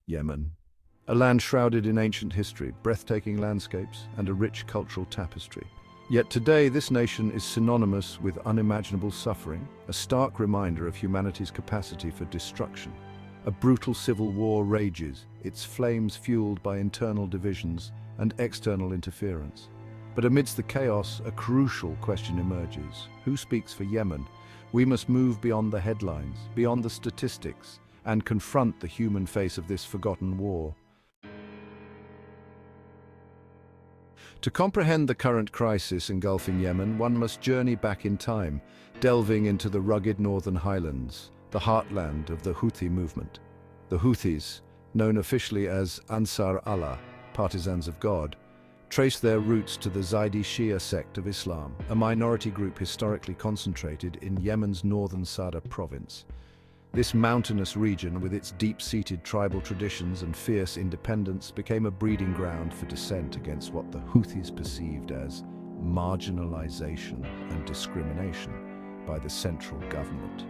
Yemen. A land shrouded in ancient history, breathtaking landscapes, and a rich cultural tapestry. Yet today, this nation is synonymous with unimaginable suffering, a stark reminder of humanity's capacity for destruction. A brutal civil war rages, its flames fueled by internal divisions and external interference. But amidst the chaos, a crucial question emerges. Who speaks for Yemen? We must move beyond the headlines, beyond the statistics, and confront the human face of this forgotten war. To comprehend the current crisis engulfing Yemen, one must journey back in time, delving into the rugged northern highlands, the heartland of the Houthi movement. The Houthis, known officially as Ansar Allah, partisans of God, trace their roots to the Zaidi Shia sect of Islam, a minority group historically concentrated in Yemen's northern Sada province. This mountainous region, with its deep-seated tribal traditions and fierce independence, became a breeding ground for dissent against what the Houthis perceived as marginalization and discrimination by the central government.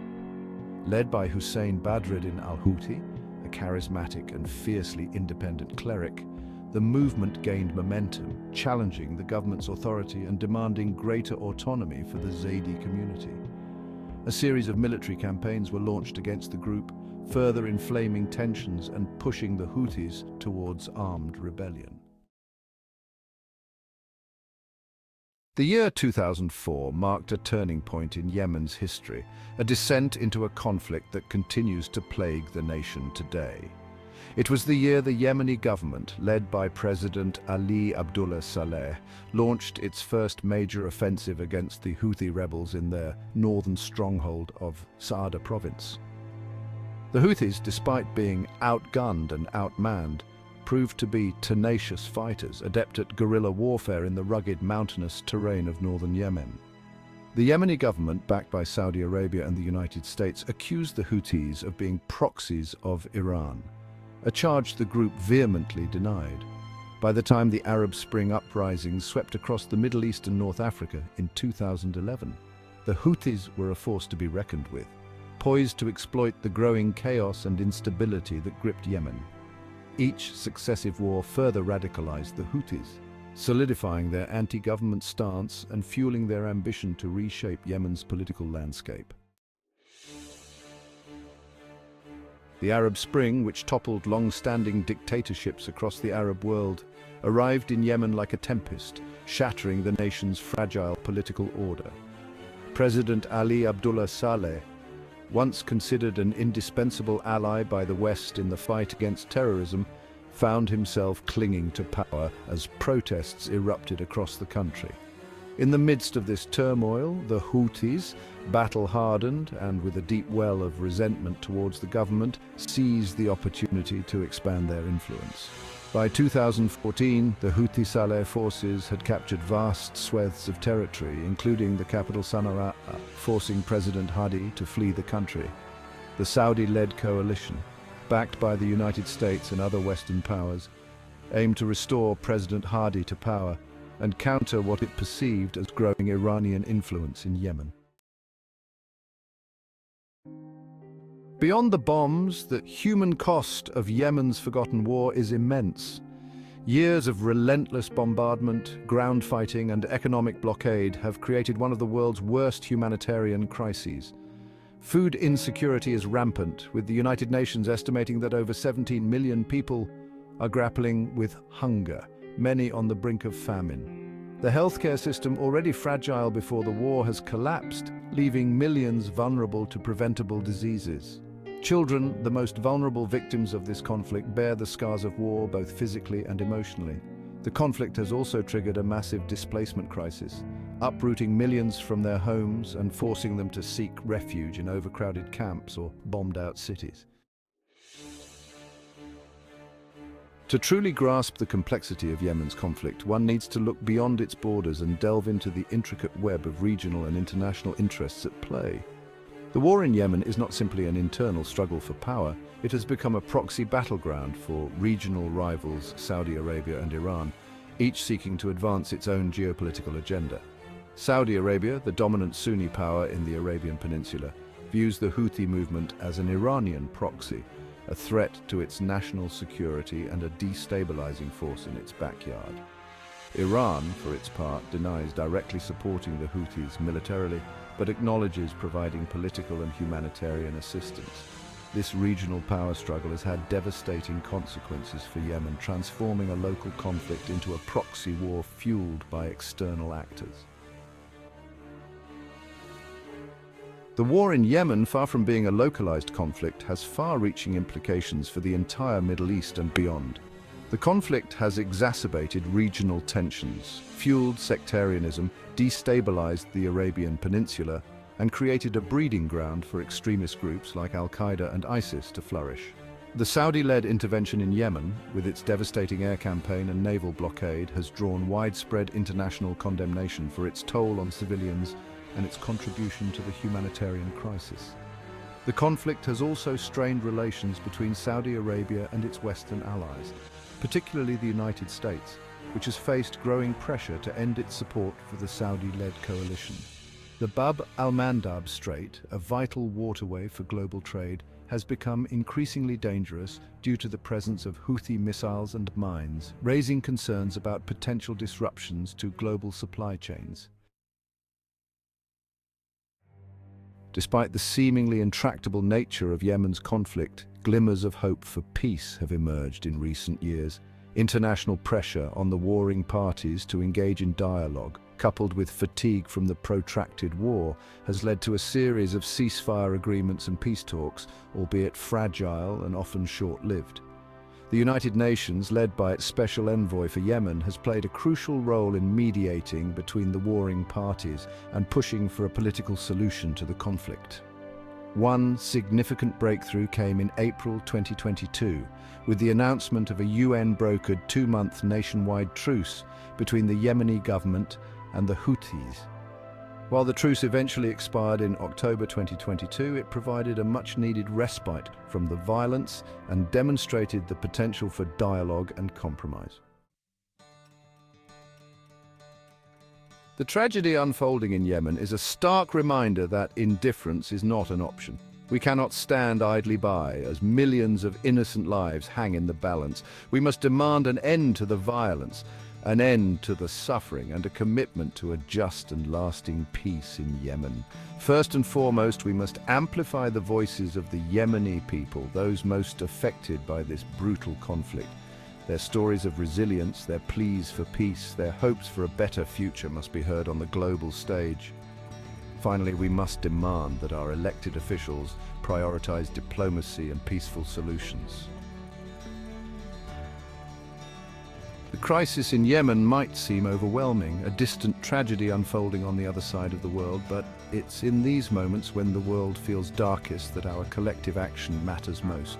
Led by Hussein Badreddin al-Houthi, a charismatic and fiercely independent cleric, the movement gained momentum, challenging the government's authority and demanding greater autonomy for the Zaidi community. A series of military campaigns were launched against the group, further inflaming tensions and pushing the Houthis towards armed rebellion. The year 2004 marked a turning point in Yemen's history, a descent into a conflict that continues to plague the nation today. It was the year the Yemeni government, led by President Ali Abdullah Saleh, launched its first major offensive against the Houthi rebels in their northern stronghold of Saada province. The Houthis, despite being outgunned and outmanned, proved to be tenacious fighters, adept at guerrilla warfare in the rugged mountainous terrain of northern Yemen. The Yemeni government, backed by Saudi Arabia and the United States, accused the Houthis of being proxies of Iran, a charge the group vehemently denied. By the time the Arab Spring uprisings swept across the Middle East and North Africa in 2011, the Houthis were a force to be reckoned with, poised to exploit the growing chaos and instability that gripped Yemen. Each successive war further radicalized the Houthis, solidifying their anti-government stance and fueling their ambition to reshape Yemen's political landscape. The Arab Spring, which toppled long-standing dictatorships across the Arab world, arrived in Yemen like a tempest, shattering the nation's fragile political order. President Ali Abdullah Saleh, once considered an indispensable ally by the West in the fight against terrorism, found himself clinging to power as protests erupted across the country. In the midst of this turmoil, the Houthis, battle-hardened and with a deep well of resentment towards the government, seized the opportunity to expand their influence. By 2014, the Houthi Saleh forces had captured vast swathes of territory, including the capital Sana'a, forcing President Hadi to flee the country. The Saudi-led coalition, backed by the United States and other Western powers, aimed to restore President Hadi to power and counter what it perceived as growing Iranian influence in Yemen. Beyond the bombs, the human cost of Yemen's forgotten war is immense. Years of relentless bombardment, ground fighting, and economic blockade have created one of the world's worst humanitarian crises. Food insecurity is rampant, with the United Nations estimating that over 17 million people are grappling with hunger, many on the brink of famine. The healthcare system, already fragile before the war, has collapsed, leaving millions vulnerable to preventable diseases. Children, the most vulnerable victims of this conflict, bear the scars of war both physically and emotionally. The conflict has also triggered a massive displacement crisis, uprooting millions from their homes and forcing them to seek refuge in overcrowded camps or bombed-out cities. To truly grasp the complexity of Yemen's conflict, one needs to look beyond its borders and delve into the intricate web of regional and international interests at play. The war in Yemen is not simply an internal struggle for power, it has become a proxy battleground for regional rivals Saudi Arabia and Iran, each seeking to advance its own geopolitical agenda. Saudi Arabia, the dominant Sunni power in the Arabian Peninsula, views the Houthi movement as an Iranian proxy, a threat to its national security and a destabilizing force in its backyard. Iran, for its part, denies directly supporting the Houthis militarily, but acknowledges providing political and humanitarian assistance. This regional power struggle has had devastating consequences for Yemen, transforming a local conflict into a proxy war fueled by external actors. The war in Yemen, far from being a localized conflict, has far-reaching implications for the entire Middle East and beyond. The conflict has exacerbated regional tensions, fueled sectarianism, destabilized the Arabian Peninsula, and created a breeding ground for extremist groups like Al-Qaeda and ISIS to flourish. The Saudi-led intervention in Yemen, with its devastating air campaign and naval blockade, has drawn widespread international condemnation for its toll on civilians and its contribution to the humanitarian crisis. The conflict has also strained relations between Saudi Arabia and its Western allies, particularly the United States, which has faced growing pressure to end its support for the Saudi-led coalition. The Bab al-Mandab Strait, a vital waterway for global trade, has become increasingly dangerous due to the presence of Houthi missiles and mines, raising concerns about potential disruptions to global supply chains. Despite the seemingly intractable nature of Yemen's conflict, glimmers of hope for peace have emerged in recent years. International pressure on the warring parties to engage in dialogue, coupled with fatigue from the protracted war, has led to a series of ceasefire agreements and peace talks, albeit fragile and often short-lived. The United Nations, led by its Special Envoy for Yemen, has played a crucial role in mediating between the warring parties and pushing for a political solution to the conflict. One significant breakthrough came in April 2022, with the announcement of a UN-brokered 2-month nationwide truce between the Yemeni government and the Houthis. While the truce eventually expired in October 2022, it provided a much-needed respite from the violence and demonstrated the potential for dialogue and compromise. The tragedy unfolding in Yemen is a stark reminder that indifference is not an option. We cannot stand idly by as millions of innocent lives hang in the balance. We must demand an end to the violence, an end to the suffering, and a commitment to a just and lasting peace in Yemen. First and foremost, we must amplify the voices of the Yemeni people, those most affected by this brutal conflict. Their stories of resilience, their pleas for peace, their hopes for a better future must be heard on the global stage. Finally, we must demand that our elected officials prioritize diplomacy and peaceful solutions. The crisis in Yemen might seem overwhelming, a distant tragedy unfolding on the other side of the world, but it's in these moments when the world feels darkest that our collective action matters most.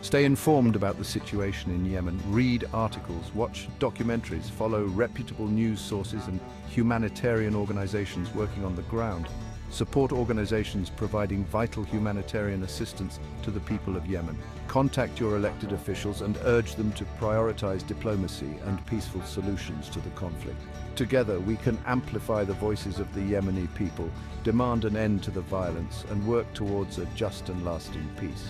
Stay informed about the situation in Yemen, read articles, watch documentaries, follow reputable news sources and humanitarian organizations working on the ground. Support organizations providing vital humanitarian assistance to the people of Yemen. Contact your elected officials and urge them to prioritize diplomacy and peaceful solutions to the conflict. Together, we can amplify the voices of the Yemeni people, demand an end to the violence, and work towards a just and lasting peace.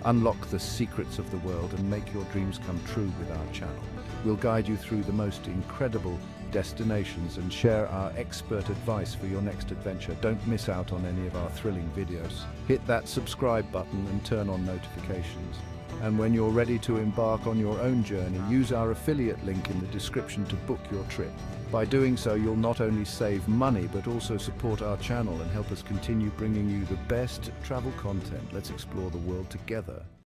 Unlock the secrets of the world and make your dreams come true with our channel. We'll guide you through the most incredible destinations and share our expert advice for your next adventure. Don't miss out on any of our thrilling videos. Hit that subscribe button and turn on notifications. And when you're ready to embark on your own journey, use our affiliate link in the description to book your trip. By doing so, you'll not only save money, but also support our channel and help us continue bringing you the best travel content. Let's explore the world together.